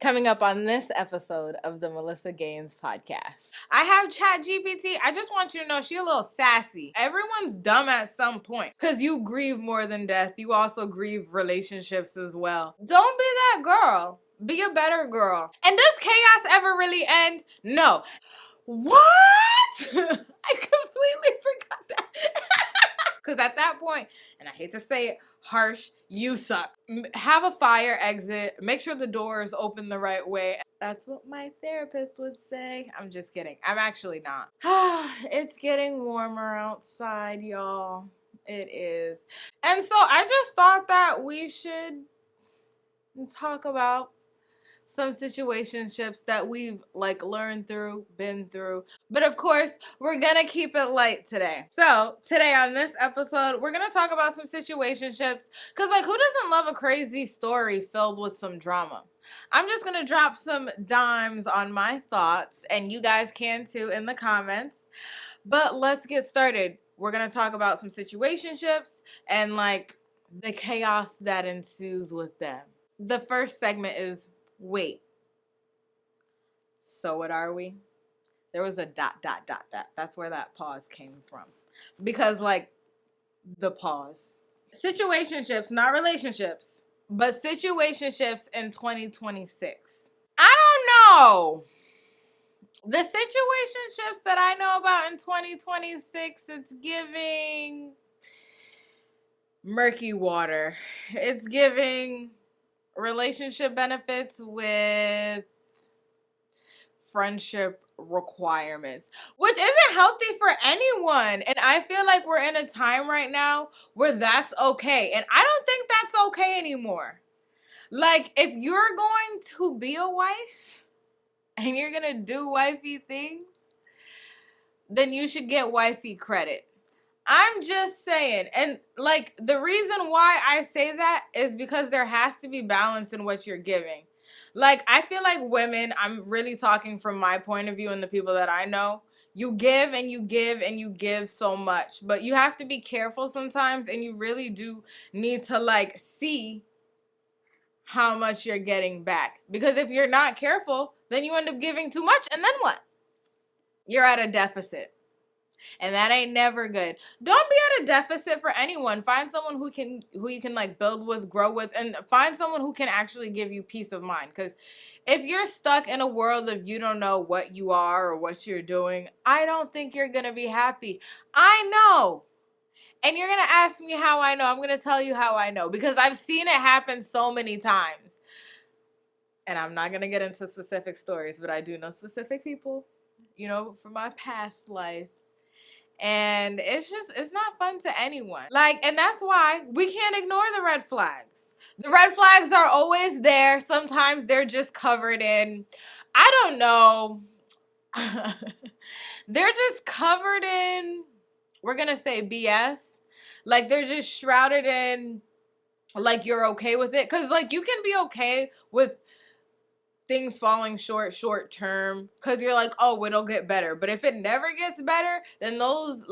Coming up on this episode of the Melissa Gaines podcast. I have ChatGPT. I just want you to know she a little sassy. Everyone's dumb at some point because you grieve more than death. You also grieve relationships as well. Don't be that girl. Be a better girl. And does chaos ever really end? No. What? I completely forgot that. Because at that point, and I hate to say it, harsh, you suck. Have a fire exit. Make sure the door is open the right way. That's what my therapist would say. I'm just kidding. I'm actually not. It's getting warmer outside, y'all. It is. And so I just thought that we should talk about some situationships that we've learned through, been through. But of course, we're gonna keep it light today. So today on this episode, we're gonna talk about some situationships. Cause who doesn't love a crazy story filled with some drama? I'm just gonna drop some dimes on my thoughts, and you guys can too in the comments. But let's get started. We're gonna talk about some situationships and the chaos that ensues with them. The first segment is wait. So what are we? There was a ... That's where that pause came from. Because the pause. Situationships, not relationships, but situationships in 2026. I don't know. The situationships that I know about in 2026, it's giving murky water. It's giving relationship benefits with friendship requirements, which isn't healthy for anyone. And I feel like we're in a time right now where that's okay. And I don't think that's okay anymore. If you're going to be a wife and you're going to do wifey things, then you should get wifey credit. I'm just saying. And the reason why I say that is because there has to be balance in what you're giving. I feel like women, I'm really talking from my point of view and the people that I know, you give and you give and you give so much, but you have to be careful sometimes, and you really do need to see how much you're getting back. Because if you're not careful, then you end up giving too much, and then what? You're at a deficit. And that ain't never good. Don't be at a deficit for anyone. Find someone who you can build with, grow with, and find someone who can actually give you peace of mind. Because if you're stuck in a world of you don't know what you are or what you're doing, I don't think you're going to be happy. I know. And you're going to ask me how I know. I'm going to tell you how I know. Because I've seen it happen so many times. And I'm not going to get into specific stories, but I do know specific people, from my past life. And it's not fun to anyone. And that's why we can't ignore the red flags. The red flags are always there. Sometimes they're just covered in, I don't know. They're just covered in, we're going to say BS. They're just shrouded in, you're okay with it. Because, you can be okay with things falling short term because you're oh, it'll get better. But if it never gets better, then those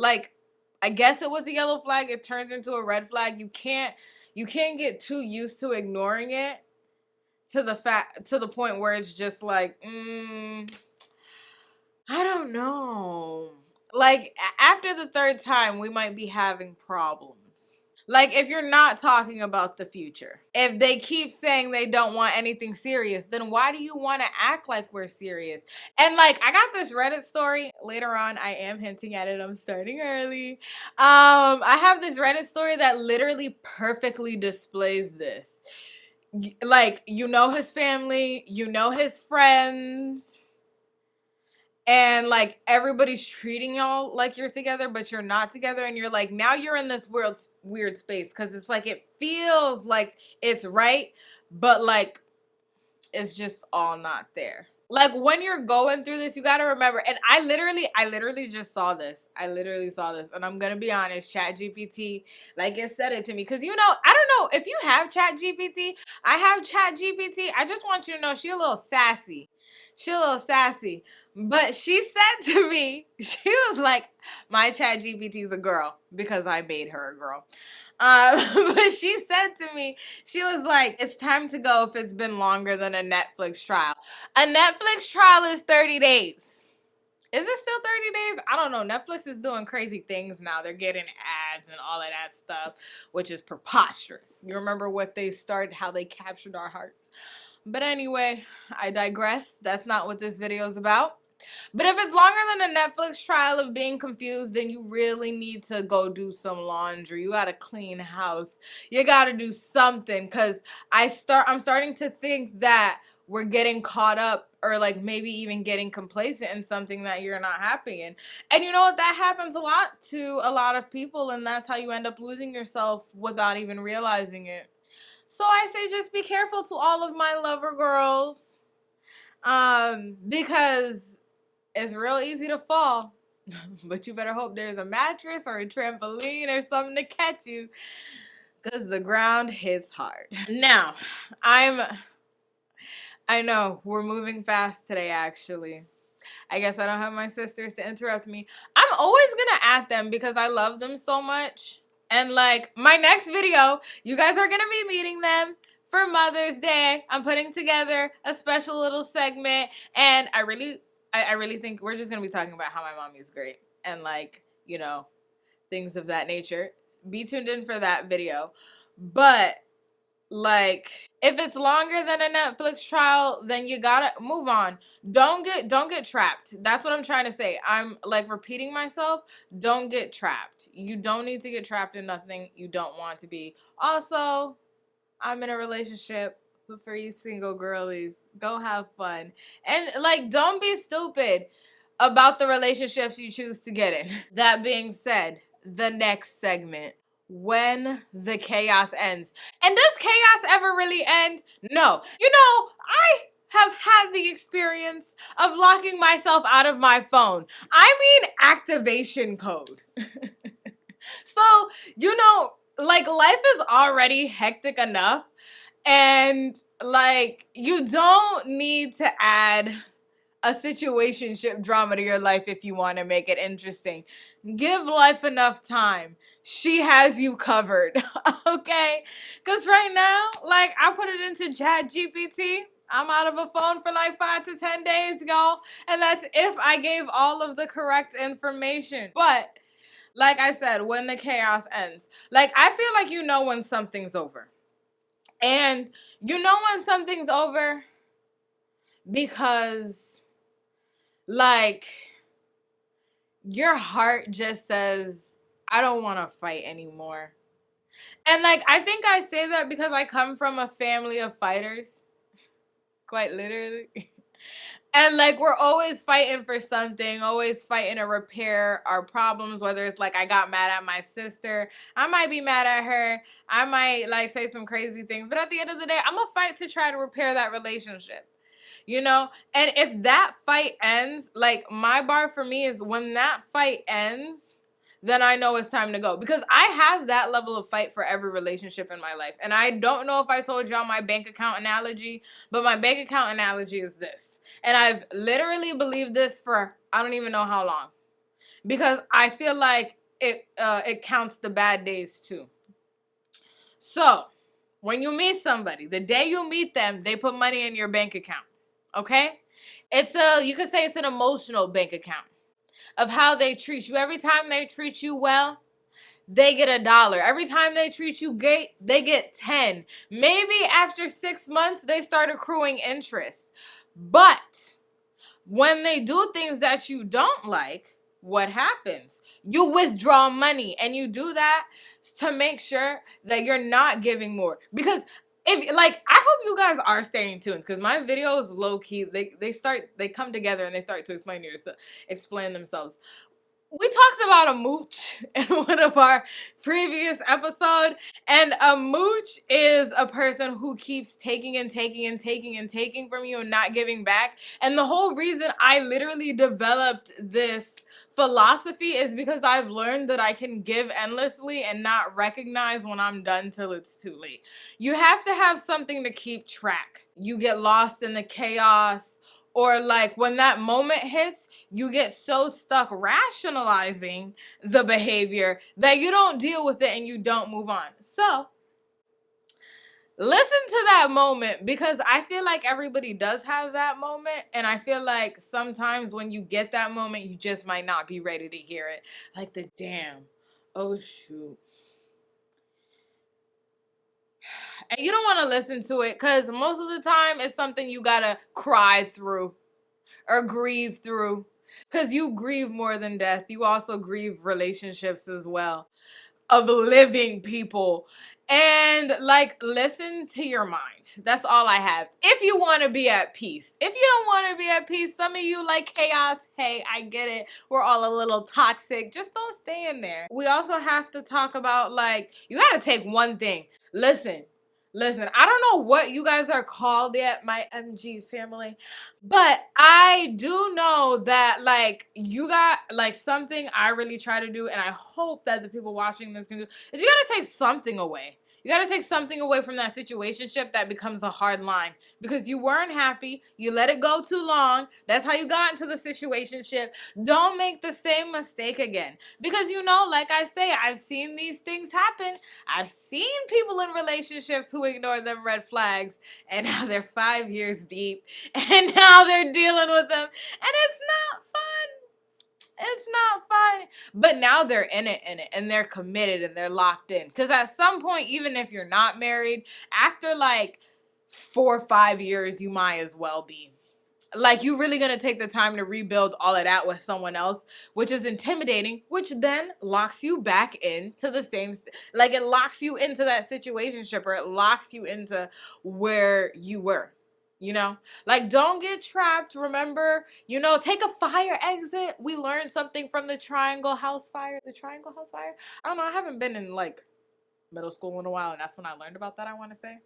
I guess it was a yellow flag, it turns into a red flag. You can't get too used to ignoring it to the point where it's just I don't know. After the third time, we might be having problems. If you're not talking about the future, if they keep saying they don't want anything serious, then why do you want to act like we're serious? And I got this Reddit story later on. I am hinting at it. I'm starting early. I have this Reddit story that literally perfectly displays this. His family, his friends. And everybody's treating y'all like you're together, but you're not together. And you're now you're in this weird space. Because it's it feels like it's right, but it's just all not there. When you're going through this, you got to remember. And I literally just saw this. And I'm going to be honest, ChatGPT, it said it to me. Because, I don't know if you have ChatGPT. I have ChatGPT. I just want you to know she a little sassy. She a little sassy. But she said to me, she was like, my chat GPT is a girl because I made her a girl. But she said to me, she was like, it's time to go if it's been longer than a Netflix trial. A Netflix trial is 30 days. Is it still 30 days? I don't know. Netflix is doing crazy things now. They're getting ads and all of that stuff, which is preposterous. You remember what they started, how they captured our hearts. But anyway, I digress. That's not what this video is about. But if it's longer than a Netflix trial of being confused, then you really need to go do some laundry. You gotta clean house. You gotta do something, because I'm starting to think that we're getting caught up, or like maybe even getting complacent in something that you're not happy in. And you know what? That happens a lot to a lot of people, and that's how you end up losing yourself without even realizing it. So I say just be careful to all of my lover girls, because it's real easy to fall, but you better hope there's a mattress or a trampoline or something to catch you, because the ground hits hard. Now, I know we're moving fast today, actually. I guess I don't have my sisters to interrupt me. I'm always gonna at them because I love them so much. And like my next video, you guys are gonna be meeting them for Mother's Day. I'm putting together a special little segment, and I really think we're just gonna be talking about how my mommy is great and like, you know, things of that nature. Be tuned in for that video. But like, if it's longer than a Netflix trial, then you gotta move on. Don't get trapped. That's what I'm trying to say. I'm like repeating myself. Don't get trapped. You don't need to get trapped in nothing you don't want to be. Also, I'm in a relationship. But for you single girlies, go have fun. And like, don't be stupid about the relationships you choose to get in. That being said, the next segment. When the chaos ends. And does chaos ever really end? No. You know, I have had the experience of locking myself out of my phone. I mean activation code. So, you know, like life is already hectic enough, and like you don't need to add a situationship drama to your life if you want to make it interesting. Give life enough time. She has you covered, okay? Because right now, like, I put it into Chat GPT. I'm out of a phone for like 5 to 10 days, y'all. And that's if I gave all of the correct information. But, like I said, when the chaos ends, like, I feel like you know when something's over. And you know when something's over because like, your heart just says, I don't want to fight anymore. And like, I think I say that because I come from a family of fighters. Quite literally. And like, we're always fighting for something, always fighting to repair our problems, whether it's like I got mad at my sister, I might be mad at her, I might like say some crazy things, but at the end of the day, I'm gonna fight to try to repair that relationship. You know, and if that fight ends, like my bar for me is when that fight ends, then I know it's time to go. Because I have that level of fight for every relationship in my life. And I don't know if I told y'all my bank account analogy, but my bank account analogy is this. And I've literally believed this for I don't even know how long. Because I feel like it counts the bad days too. So, when you meet somebody, the day you meet them, they put money in your bank account. Okay? You could say it's an emotional bank account of how they treat you. Every time they treat you well, they get $1. Every time they treat you great, they get 10. Maybe after 6 months, they start accruing interest. But when they do things that you don't like, what happens? You withdraw money, and you do that to make sure that you're not giving more. Because if like, I hope you guys are staying tuned, because my videos low key they come together and they start to explain themselves. We talked about a mooch in one of our previous episodes, and a mooch is a person who keeps taking and taking and taking and taking from you and not giving back. And the whole reason I literally developed this philosophy is because I've learned that I can give endlessly and not recognize when I'm done till it's too late. You have to have something to keep track. You get lost in the chaos, or like when that moment hits, you get so stuck rationalizing the behavior that you don't deal with it and you don't move on. So listen to that moment, because I feel like everybody does have that moment, and I feel like sometimes when you get that moment, you just might not be ready to hear it. Like the damn, oh shoot. And you don't want to listen to it because most of the time it's something you gotta cry through or grieve through. Because you grieve more than death. You also grieve relationships as well, of living people. And like, listen to your mind. That's all I have. If you want to be at peace. If you don't want to be at peace, some of you like chaos. Hey, I get it. We're all a little toxic. Just don't stay in there. We also have to talk about, like, you got to take one thing. Listen, I don't know what you guys are called yet, my MG family, but I do know that, like, you got, like, something I really try to do, and I hope that the people watching this can do, is you gotta take something away. You gotta take something away from that situationship that becomes a hard line, because you weren't happy, you let it go too long, that's how you got into the situationship. Don't make the same mistake again. Because, you know, like I say, I've seen these things happen. I've seen people in relationships who ignore them red flags, and now they're 5 years deep, and now they're dealing with them, and it's not fun. It's not fun. But now they're in it, and they're committed, and they're locked in. Because at some point, even if you're not married, after like 4 or 5 years, you might as well be. Like, you really gonna take the time to rebuild all of that with someone else, which is intimidating, which then locks you back into the same, like, it locks you into that situationship, or it locks you into where you were, you know? Like, don't get trapped. Remember, you know, take a fire exit. We learned something from the Triangle House Fire. The Triangle House Fire? I don't know, I haven't been in, like, middle school in a while, and that's when I learned about that, I want to say.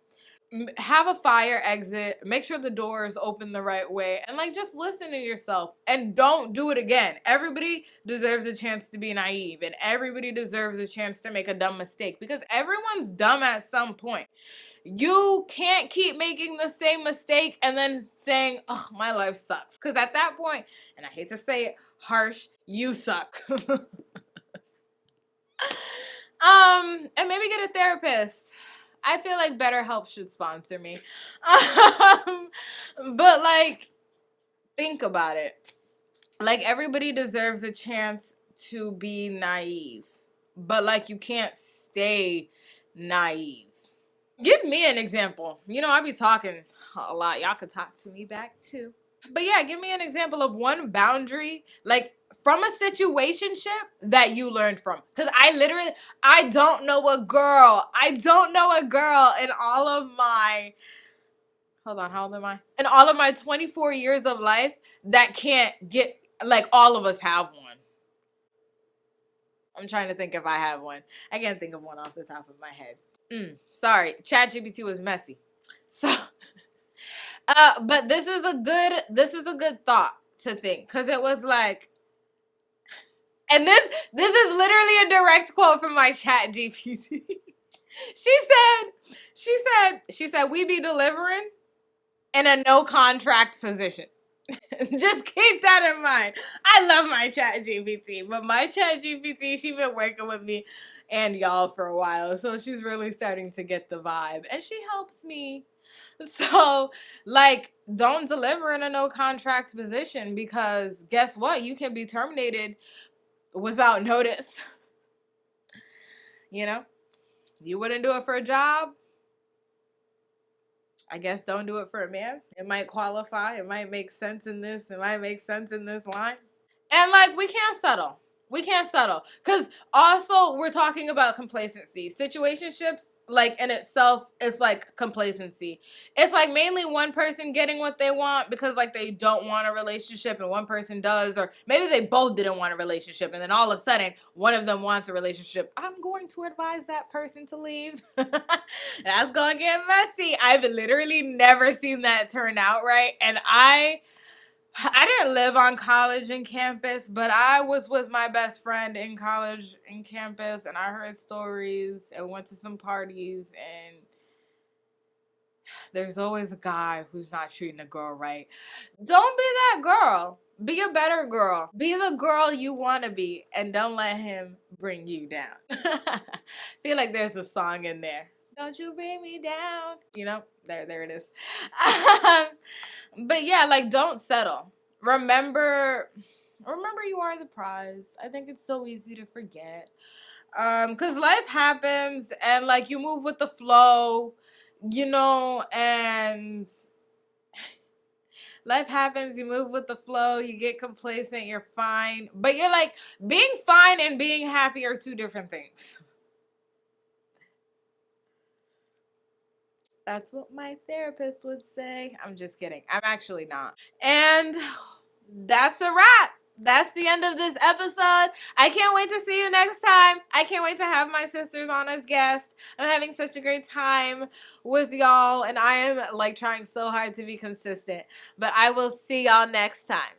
Have a fire exit, make sure the door is open the right way, and like, just listen to yourself and don't do it again. Everybody deserves a chance to be naive, and everybody deserves a chance to make a dumb mistake, because everyone's dumb at some point. You can't keep making the same mistake and then saying, oh, my life sucks, because at that point, and I hate to say it harsh, you suck. And maybe get a therapist. I feel like BetterHelp should sponsor me. But like, think about it. Like, everybody deserves a chance to be naive. But like, you can't stay naive. Give me an example. You know, I be talking a lot. Y'all could talk to me back too. But yeah, give me an example of one boundary, like, from a situationship that you learned from. Because I don't know a girl. I don't know a girl in all of my, hold on, how old am I? In all of my 24 years of life that can't get, like, all of us have one. I'm trying to think if I have one. I can't think of one off the top of my head. Sorry, ChatGPT was messy. So, but this is a good thought to think, because it was like, and this is literally a direct quote from my ChatGPT. She said, we be delivering in a no contract position. Just keep that in mind. I love my ChatGPT, but my ChatGPT, she's been working with me and y'all for a while, so she's really starting to get the vibe, and she helps me. So, like, don't deliver in a no contract position, because guess what? You can be terminated without notice. You know? You wouldn't do it for a job. I guess don't do it for a man. It might qualify. It might make sense in this. It might make sense in this line. And like, we can't settle. We can't settle. Because also, we're talking about complacency. Situationships, like, in itself, it's like complacency. It's like mainly one person getting what they want because, like, they don't want a relationship and one person does. Or maybe they both didn't want a relationship, and then all of a sudden, one of them wants a relationship. I'm going to advise that person to leave. That's going to get messy. I've literally never seen that turn out right. And I didn't live on college and campus, but I was with my best friend in college and campus, and I heard stories and went to some parties, and There's always a guy who's not treating a girl right. Don't be that girl. Be a better girl. Be the girl you want to be, and don't let him bring you down. Feel like there's a song in there. Don't you bring me down. You know, there it is. But yeah, like, don't settle. Remember, remember you are the prize. I think it's so easy to forget. Cause life happens, and like, you move with the flow, and life happens, you move with the flow, you get complacent, you're fine. But you're like, being fine and being happy are two different things. That's what my therapist would say. I'm just kidding. I'm actually not. And that's a wrap. That's the end of this episode. I can't wait to see you next time. I can't wait to have my sisters on as guests. I'm having such a great time with y'all, and I am like trying so hard to be consistent. But I will see y'all next time.